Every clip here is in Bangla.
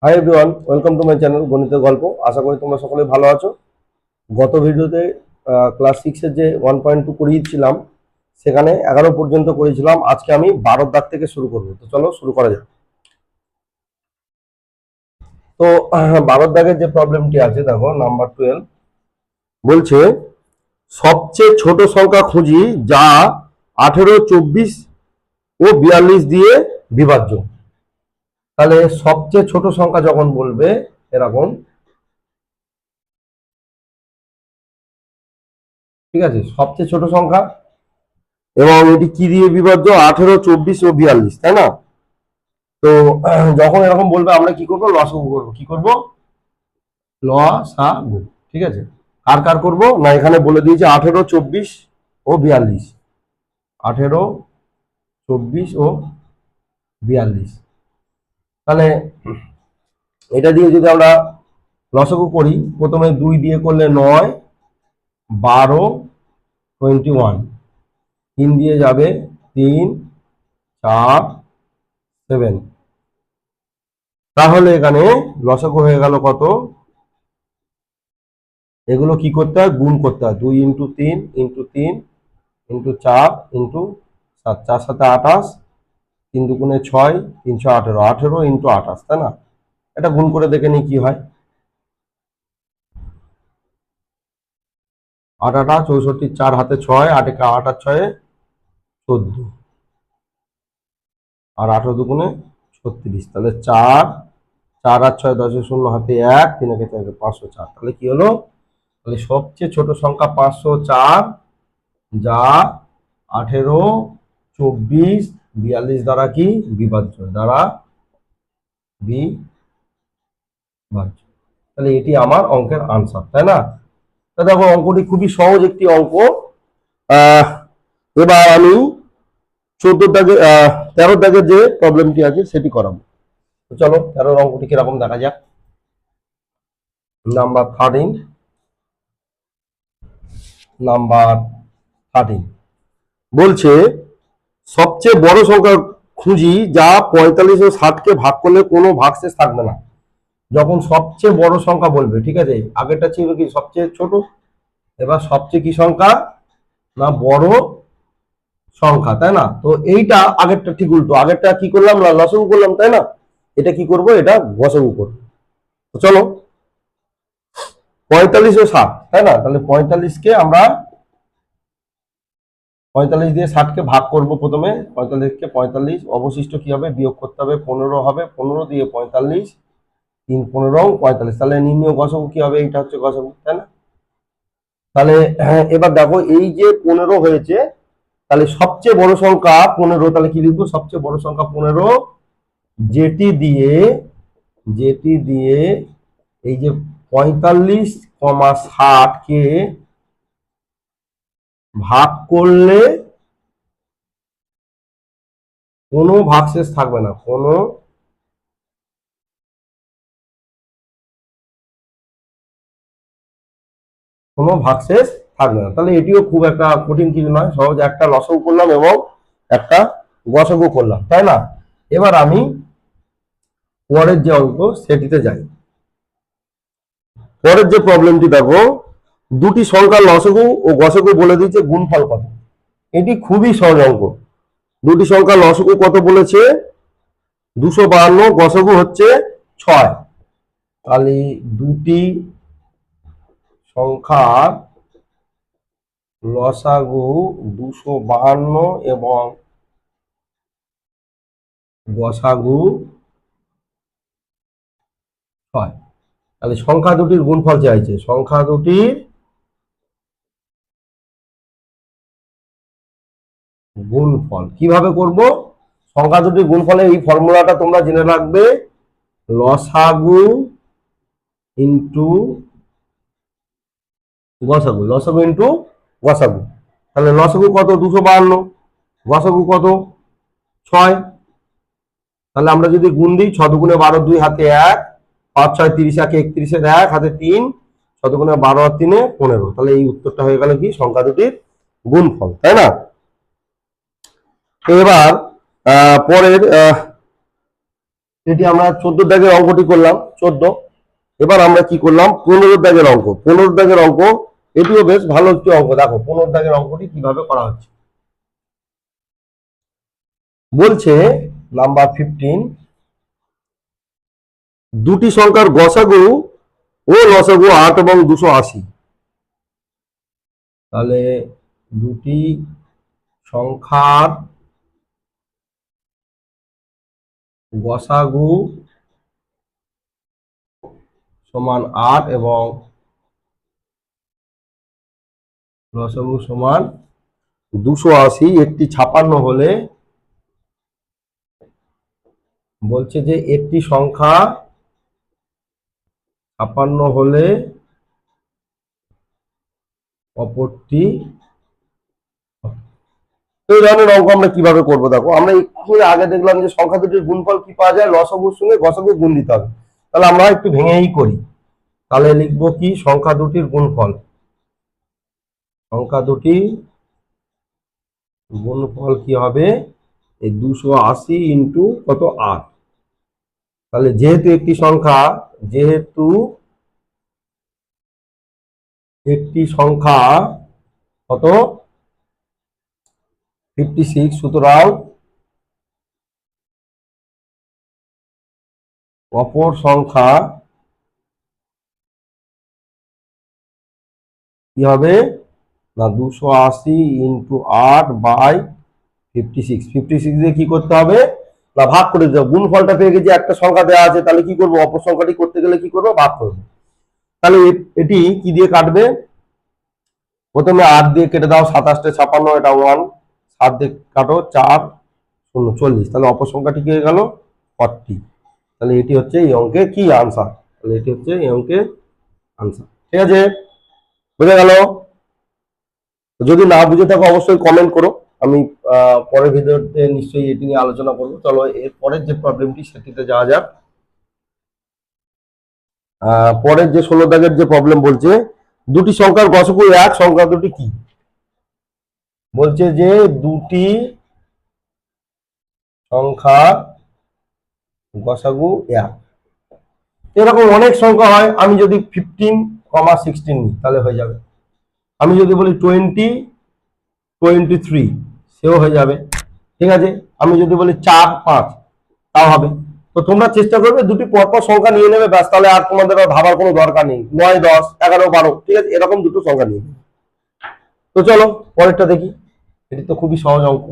Hi everyone, welcome to my channel গণিতের গল্প। আশা করি তোমরা সকলে ভালো আছো। গত ভিডিওতে ক্লাস 6-এর যে 1.2 করিয়েছিলাম সেখানে 11 পর্যন্ত করেছিলাম। আজকে আমি 12 দাগ থেকে শুরু করব। তো চলো শুরু করা যাক। তো 12 দাগের যে প্রবলেমটি আছে দেখো, নাম্বার 12 বলছে সবচেয়ে ছোট সংখ্যা খুঁজি যা 18, 24 ও 42 দিয়ে বিভাজ্য। তাহলে সবচেয়ে ছোট সংখ্যা যখন বলবে এরকম, ঠিক আছে, সবচেয়ে ছোট সংখ্যা এবং এটি কি দিয়ে বিভাজ্য? 18, 24 ও 42, তাই না? তো যখন এরকম বলবে আমরা কি করবো? লসাগু করবো। কি করব? লসাগু। ঠিক আছে, কার কার করবো না, এখানে বলে দিয়েছে 18, 24 ও 42। 18, 24 ও 42। তাহলে এটা দিয়ে যদি আমরা লসাগু করি, প্রথমে 2 দিয়ে করলে 9, 12, 21, 3 দিয়ে যাবে 3, 4, 7। তাহলে এখানে লসাগু হয়ে গেল কত? এগুলো কি করতে হয়? গুণ করতে হয়। 2 ইন্টু 3 ইন্টু 3 ইন্টু 4 ইন্টু 7, 4 7 28, 3 দুগুণে 6, 318, 18 ইন্টু 28, তাই না? এটা গুণ করে দেখে নি কি হয়। 8 8 64, 4 হাতে 6, 8 8 আর 6 14, আর 18 দুগুণে 36। তাহলে 4 4 আর 6 10, 0 হাতে 1, 3 একে 4, 504। তাহলে কি হলো? তাহলে সবচেয়ে ছোট সংখ্যা 504 যা 18, 24, 42 দ্বারা কি বিভাজ্য, দ্বারা বিভাজ্য। তাহলে এটি আমার অঙ্কের আনসার, তাই না? তা দেখো, অঙ্কটি খুবই সহজ একটি অঙ্ক। আহ এবার আমি 14 দাগে 13 দাগের যে প্রবলেমটি আছে সেটি করাবো। তো চলো 13 অঙ্কটি কিরকম দেখা যাক। নাম্বার 13 বলছে সবচেয়ে বড় সংখ্যা খুঁজি যা 45 ও 60-কে ভাগ করলে কোনো ভাগশেষ থাকবে না। যখন সবচেয়ে বড় সংখ্যা বলবে, ঠিক আছে, আগেরটা ছিল কি সবচেয়ে ছোট, এবার সবচেয়ে কি সংখ্যা না বড় সংখ্যা, তাই না? তো এইটা আগেরটা ঠিক উল্টো। আগেরটা কি করলাম না লসাগু করলাম, তাই না? এটা কি করব? এটা গসাগু করব। তো চলো 45 ও 60, তাই না? তাহলে 45-কে আমরা 45 দিয়ে 60-কে ভাগ করব। প্রথমে 45-কে 45, অবশিষ্ট কি হবে? বিয়োগ করতে হবে, 15 হবে। 15 দিয়ে 45, 3 15 45। তাহলে নির্ণয় গসাগু কি হবে? এইটা হচ্ছে গসাগু, তাই না? তাহলে এবার দেখো, এই যে 15 হয়েছে, তাহলে সবচেয়ে বড় সংখ্যা 15। তাহলে কি লিখবো? সবচেয়ে বড় সংখ্যা 15, যেটি দিয়ে এই যে 45, 60-কে ভাগ করলে কোনো ভাগশেষ থাকবে না, কোনো ভাগশেষ থাকবে না। তাহলে এটিও খুব একটা কঠিন কিছু নয়, সহজ। একটা লসাগু করলাম এবং একটা গসাগু করলাম, তাই না? এবার আমি পরের যে অঙ্ক সেটিতে যাই। পরের যে প্রবলেমটি দেখো, দুটি সংখ্যার লসাগু ও গসাগু বলে দিয়েছে, গুণফল কত। এটি খুবই সহজ অঙ্ক। দুটি সংখ্যার লসাগু কত বলেছে? 252, গসাগু হচ্ছে 6। তাহলে দুটি সংখ্যার লসাগু 252 এবং গসাগু 6। তাহলে সংখ্যা দুটির গুণফল চাইছে। সংখ্যা দুটির গুণফল কিভাবে করব? সংখ্যা দুটির গুণফলে এই ফর্মুলাটা তোমরা জেনে রাখবে, লসাগু ইন্টু গসাগু, লসাগু ইন্টু গসাগু। তাহলে লসাগু কত? 252, গসাগু কত? 6। তাহলে আমরা যদি গুণ দিই, 6 দুগুণে 12, 2 হাতে 1, 5 6 30, 1 31, 1 হাতে 3, 6 দুগুণে 12 আর 3 15। তাহলে এই উত্তরটা হয়ে গেল কি সংখ্যা দুটির গুণফল, তাই না? এবার পরের এটি আমরা 14 দাগের অঙ্কটি করলাম 14। এবার আমরা কি করলাম 15 দাগের অঙ্ক। 15 দাগের অঙ্ক এটিও বেশ ভালো একটি অঙ্ক। দেখো 15 দাগের অঙ্কটি কিভাবে করা হচ্ছে। বলছে নাম্বার 15, দুটি সংখ্যার গসাগু ও লসাগু 8 এবং 280। তাহলে দুটি সংখ্যার গসাগু সমান 8 এবং লসাগু সমান 280। একটি 56 হলে, বলছে যে একটি সংখ্যা 56 হলে অপরটি। এই ধরনের অঙ্ক আমরা কিভাবে করবো দেখো। আমরা একটু আগে দেখলাম যে সংখ্যা দুটির গুণফল কি পাওয়া যায়, লসাগুর সঙ্গে গসাগু গুণ দিতে হবে। তাহলে আমরা একটু ভেঙেই করি। তাহলে লিখবো কি সংখ্যা দুটির গুণফল। সংখ্যা দুটি গুণফল কি হবে, এই 280 ইন্টু কত 8। তাহলে যেহেতু একটি সংখ্যা কত 56, সুতরাং অপর সংখ্যা কি হবে না 280 ইন্টু 8 বাই 56। 56 দিয়ে কি করতে হবে না ভাগ করে দিতে হবে। গুণফলটা পেয়ে গেছি, একটা সংখ্যা দেওয়া আছে, তাহলে কি করবো অপর সংখ্যাটি করতে গেলে কি করবো ভাগ করবো। তাহলে এটি কি দিয়ে কাটবে, প্রথমে 8 দিয়ে কেটে দাও, 27 56, এটা 1, 7 দিয়ে কাটো 4 0 40। তাহলে অপর সংখ্যাটি কি হয়ে গেল 40। তাহলে এটি হচ্ছে এই অঙ্কের কি আনসার। তাহলে এটি হচ্ছে এই অঙ্কের আনসার। ঠিক আছে, বুঝে গেল? যদি না বুঝে থাকো অবশ্যই কমেন্ট করো, আমি পরের ভিডিওতে নিশ্চয়ই এটি নিয়ে আলোচনা করবো। চলো এর পরের যে প্রবলেমটি সেটিতে যাওয়া যাক। পরের যে 16 দাগের যে প্রবলেম বলছে, দুটি সংখ্যার গসাগু 1, সংখ্যা দুটি কি? বলছে যে দুটি সংখ্যার গসাগু 1। এরকম অনেক সংখ্যা হয়। আমি যদি 15,16 নিই তাহলে হয়ে যাবে। আমি যদি বলি 20, 23 সেও হয়ে যাবে। ঠিক আছে, আমি যদি বলি 4, 5 তাও হবে। তো তোমরা চেষ্টা করবে দুটি পরপর সংখ্যা নিয়ে নেবে, ব্যাস। তাহলে আর তোমাদের ভাবার কোনো দরকার নেই। 9, 10, 11, 12, ঠিক আছে, এরকম দুটো সংখ্যা নিয়ে। তো চলো পরেরটা দেখি। এটি তো খুবই সহজ অঙ্ক,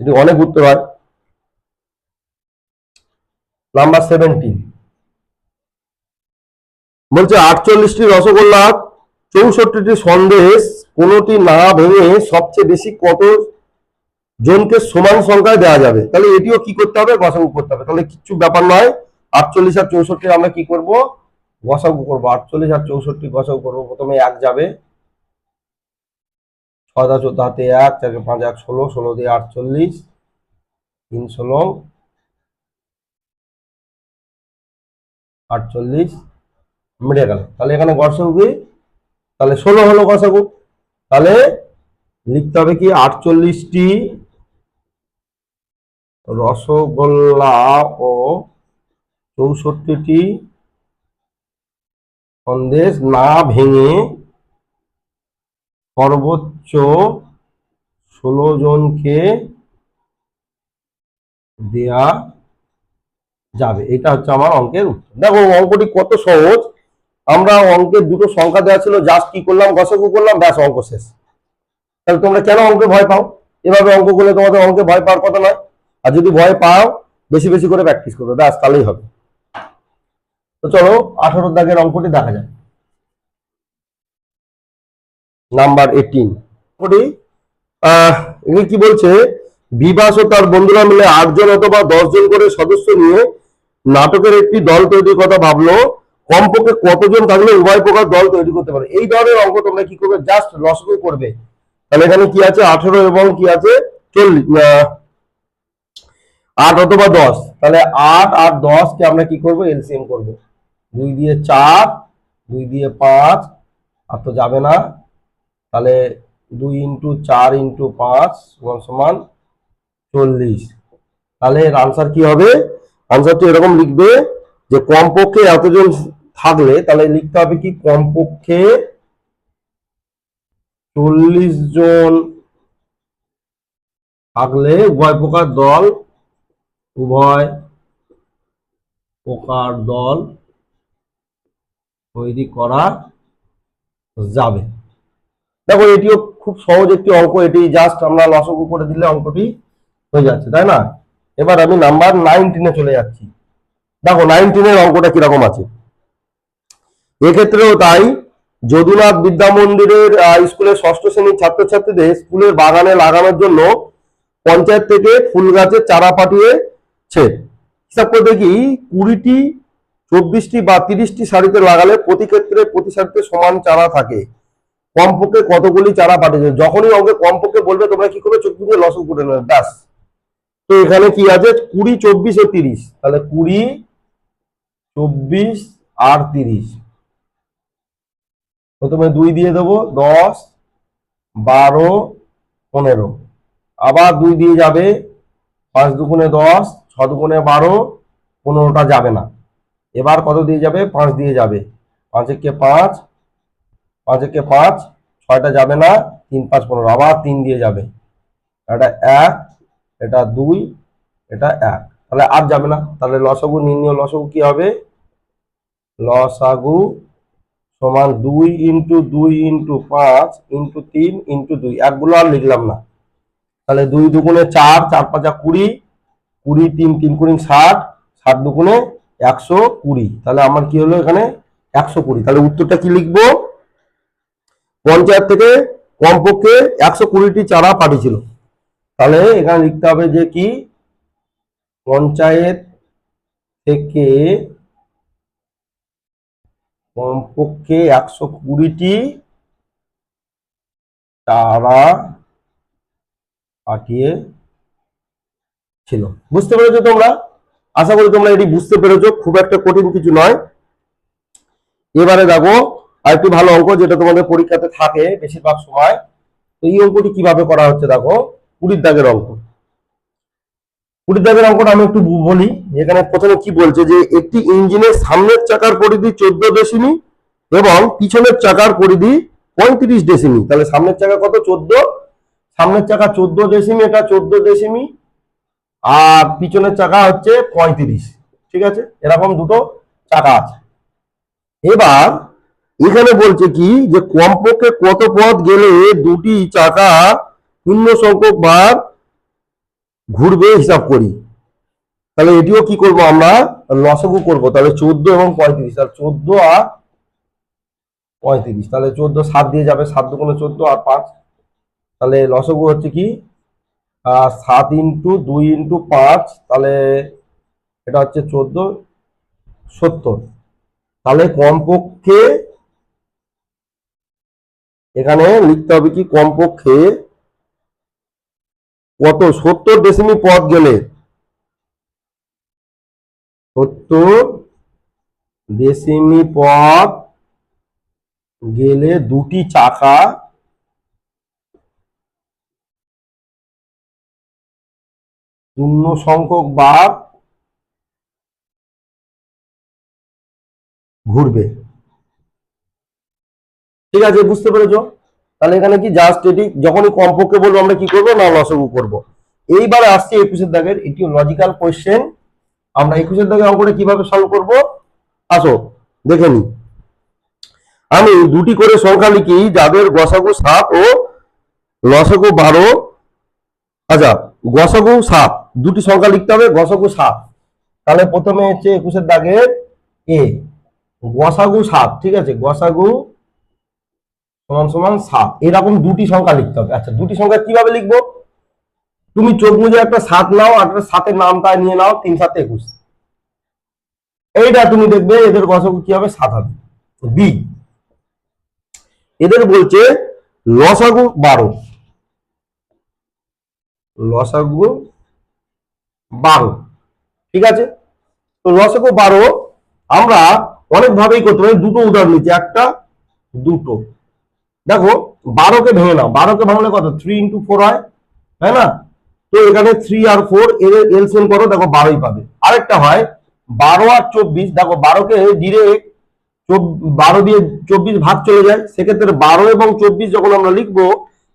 এটি অনেক উত্তর হয়। নাম্বার 17 বলছে 48টি রসগোল্লা, 64টি সন্দেশ, কোনটি না ভেঙে সবচেয়ে বেশি কত জনকে সমান সংখ্যায় দেওয়া যাবে। তাহলে এটিও কি করতে হবে গসাগু করতে হবে। তাহলে কিচ্ছু ব্যাপার নয়, 48 আর 64 আমরা কি করব গসাগু করবো। 48 আর 64 গসাগু করবো। প্রথমে 1 যাবে, 6 দা 14 হাতে 1, 4 5 1 16, 16 দিয়ে 48, 3 16 48 মিটে গেল। তাহলে এখানে গসাগু কি, তাহলে 16 হলো গসাগু। তাহলে লিখতে হবে কি 48টি রসগোল্লা ও 64টি সন্দেশ না ভেঙে সর্বোচ্চ 16 জনকে দেয়া যাবে। এটা হচ্ছে আমার অঙ্কের উত্তর। দেখো অঙ্কটি কত সহজ। আমরা অঙ্কের দুটো সংখ্যা দেওয়া ছিল, জাস্ট কি করলাম গসাগু করলাম, ব্যাস অঙ্ক শেষ। তাহলে তোমরা কেন অঙ্কে ভয় পাও? এভাবে অঙ্ক করলে তোমাদের অঙ্কে ভয় পাওয়ার কথা নয়। আর যদি ভয় পাও বেশি বেশি করে প্র্যাকটিস করবে, ব্যাস তাহলেই হবে। তো চলো 18 দাগের অঙ্কটি দেখা যায়। নাম্বার 18 অঙ্কটি এখানে কি বলছে, বিভাস ও তার বন্ধুরা মিলে 8 জন অথবা 10 জন করে সদস্য নিয়ে নাটকের একটি দল তৈরির কথা ভাবলো। কমপক্ষে কতজন থাকলে উভয় প্রকার দল তৈরি করতে পারে। এই ধরনের অঙ্ক তোমরা কি করবে, জাস্ট লসগু করবে। তাহলে এখানে কি আছে 18 এবং কি আছে 40, 8 অথবা 10। তাহলে 8 আর 10 কে আমরা কি করব এলসিএম করব। 2 দিয়ে 4, 2 দিয়ে 5, আর তো যাবে না। তাহলে 2 ইন্টু 4 ইন্টু 5 সমান 40। তাহলে এর আনসার কি হবে আনসারটি এরকম লিখবে যে কমপক্ষে এতজন থাকলে, তাহলে লিখতে হবে কি কমপক্ষে 40 জন থাকলে উভয় প্রকার দল তৈরি করা যাবে। দেখো এটিও খুব সহজ একটি অঙ্ক, এটি জাস্ট আমরা লসগু করে দিলে অঙ্কটি হয়ে যাচ্ছে, তাই না? এবার আমি নাম্বার 19-এ চলে যাচ্ছি। দেখো 19-এর অঙ্কটা কিরকম আছে। এক্ষেত্রেও তাই, যদুনাথ বিদ্যা মন্দিরের স্কুলের ষষ্ঠ শ্রেণীর ছাত্রছাত্রীদের স্কুলের বাগানে লাগানোর জন্য পঞ্চায়েত থেকে ফুল গাছের চারা পাঠিয়েছে। হিসাব করে দেখি 20টি, 24টি বা 30টি সারিতে লাগালে প্রতি ক্ষেত্রে প্রতি সারিতে সমান চারা থাকে, কমপক্ষে কতগুলি চারা পাঠিয়েছে। যখনই অঙ্কে কমপক্ষে বলবে তোমরা কি করবে, চোখ বুঝে লসগু করে নেবে, ব্যাস। তো এখানে কি আছে 20, 24 ও 30, তাহলে 20, 24 আর 30। প্রথমে 2 দিয়ে দেবো, 10, 12, 15, আবার 2 দিয়ে যাবে, 5 দুগুণে 10, 6 দুগুণে 12, 15টা যাবে না। এবার কত দিয়ে যাবে, 5 দিয়ে যাবে, 5 একে 5, 5 একে 5, 6টা যাবে না, 3, 5, 15, আবার 3 দিয়ে যাবে, এটা 1, এটা 2, এটা 1, তাহলে আর যাবে না। তাহলে লসাগু নির্ণয়, লসাগু কি হবে, লসাগু সমান 2 × 2 × 5 × 3 × 2, একগুলো আর লিখলাম না। তাহলে 2 দুগুণে 4, 4 5 20, 20 3 3 × 60, 60 দুগুণে 120, তাহলে আমার কি হলো এখানে 120। তাহলে উত্তরটা কি লিখবো, পঞ্চায়েত থেকে কমপক্ষে 120টি চারা পাঠিয়েছিল। তাহলে এখানে লিখতে হবে যে কি পঞ্চায়েত থেকে কমপক্ষে 120টি চারা পাঠিয়েছিল। বুঝতে পেরেছো তোমরা? আশা করি তোমরা এটি বুঝতে পেরেছো, খুব একটা কঠিন কিছু নয়। এবারে দেখো আরেকটি ভালো অঙ্ক, যেটা তোমাদের পরীক্ষাতে থাকে বেশিরভাগ সময়। তো এই অঙ্কটি কিভাবে করা হচ্ছে দেখো, 20 দাগের অঙ্ক। 20 দাগের অঙ্কটা আমি একটু বলি। এখানে প্রথমে কি বলছে যে একটি ইঞ্জিনের সামনের চাকার পরিধি 14 ডেসিমি এবং পিছনের চাকার পরিধি 35 ডেসিমি। তাহলে সামনের চাকা কত, 14, সামনের চাকা 14 ডেসিমি, এটা 14 ডেসিমি, আর পিছনের চাকা হচ্ছে 35। ঠিক আছে, এরকম দুটো চাকা আছে। এবার এখানে বলছে কি যে কমপক্ষে কত পথ গেলে দুটি চাকা পূর্ণ সংখ্যক বার ঘুরবে হিসাব করি। তাহলে এটিও কি করব আমরা, লসাগু করব। তাহলে 14 এবং 35, তাহলে 14 আর 35, তাহলে 14 7 দিয়ে যাবে, 7 দুগুণে 14 আর 5, তাহলে লসাগু হচ্ছে কি 7 × 2 × 5, তাহলে এটা হচ্ছে 14, 70। তাহলে কমপক্ষে এখানে লিখতে হবে কি কমপক্ষে কত, 70 ডেসিমি পথ গেলে, 70 ডেসিমি পথ গেলে দুটি চাকা পূর্ণ সংখ্যক বার ঘুরবে। ঠিক আছে, বুঝতে পেরেছো? তাহলে এখানে কি জাস্ট এটি যখনই কমপক্ষে বলবো আমরা কি করবো না, লসাগু করব। এইবারে আসছে 21 দাগের, এটি লজিক্যাল কোশ্চেন। আমরা 21 দাগের অঙ্কটা কিভাবে সলভ করব, আসো দেখে নি। আমি দুটি করে সংখ্যা লিখি যাদের গসাগু 7 ও লসাগু 12। আচ্ছা, গসাগু 7, দুটি সংখ্যা লিখতে হবে, গসাগু 7। তাহলে প্রথমে হচ্ছে 21 দাগের এ, গসাগু 7, ঠিক আছে, গসাগু সমান সমান 7, এরকম দুটি সংখ্যা লিখতে হবে। আচ্ছা, দুটি সংখ্যা কিভাবে লিখবো, তুমি চোখ বুঝে একটা 7 নাও আর একটা 7-এর নামটা নিয়ে নাও, 3 7 21, এইটা তুমি দেখবে এদের গসাগু কি হবে, 7 হবে। বি, এদের বলছে লসাগু 12, লসাগু 12, ঠিক আছে। তো লসাগু 12 আমরা অনেক ভাবেই করতে পারি, দুটো উদাহরণ নিচ্ছি, একটা দুটো। দেখো 12কে ভেঙে নাও, 12কে ভাঙলে কত, 3 × 4 হয়, তাই না? তো এখানে 3 আর 4 এর এলসিএম করো, দেখো 12ই পাবে। আরেকটা হয় 12 আর 24, দেখো 12কে ডিরেক্ট 12 দিয়ে 24 ভাগ চলে যায়, সেক্ষেত্রে 12 এবং 24 যখন আমরা লিখবো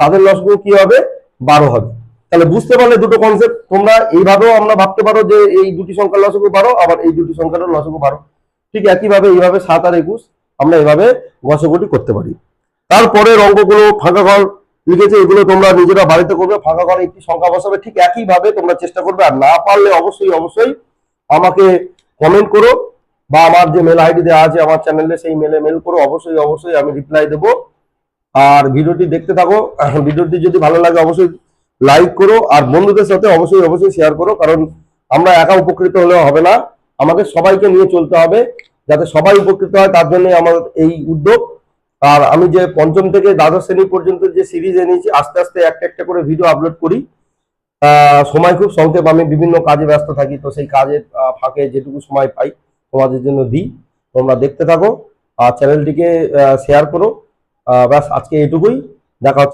তাদের লসগু কি হবে, 12 হবে। তাহলে বুঝতে পারলে দুটো কনসেপ্ট। তোমরা এইভাবেও আমরা ভাবতে পারো যে এই দুটি সংখ্যার লসগু 12, আবার এই দুটি সংখ্যার লসগু 12। ঠিক একইভাবে এইভাবে 7 আর 21 আমরা এভাবে গসাগুটি করতে পারি। তারপরের অঙ্কগুলো ফাঁকা ঘর লিখেছে, এগুলো তোমরা নিজেরা বাড়িতে করবে, ফাঁকা ঘরে একটি সংখ্যা বসাবে, ঠিক একইভাবে তোমরা চেষ্টা করবে। আর না পারলে অবশ্যই অবশ্যই আমাকে কমেন্ট করো, বা আমার যে মেল আইডি দেওয়া আছে আমার চ্যানেলে সেই মেলে মেল করো, অবশ্যই অবশ্যই আমি রিপ্লাই দেবো। আর ভিডিওটি দেখতে থাকো। ভিডিওটি যদি ভালো লাগে অবশ্যই লাইক করো, আর বন্ধুদের সাথে অবশ্যই অবশ্যই শেয়ার করো, কারণ আমরা একা উপকৃত হলে হবে না, আমাদের সবাইকে নিয়ে চলতে হবে, যাতে সবাই উপকৃত হয়, তার জন্য আমার এই উদ্যোগ। আর আমি যে পঞ্চম থেকে দ্বাদশ শ্রেণী পর্যন্ত যে সিরিজ এনেছি, আস্তে আস্তে একটা একটা করে ভিডিও আপলোড করি। সময় খুব সংক্ষেপ, আমি বিভিন্ন কাজে ব্যস্ত থাকি, তো সেই কাজের ফাঁকে যেটুকু সময় পাই তোমাদের জন্য দিই। তোমরা দেখতে থাকো আর চ্যানেলটিকে শেয়ার করো। ব্যাস আজকে এটুকুই, দেখা হচ্ছে।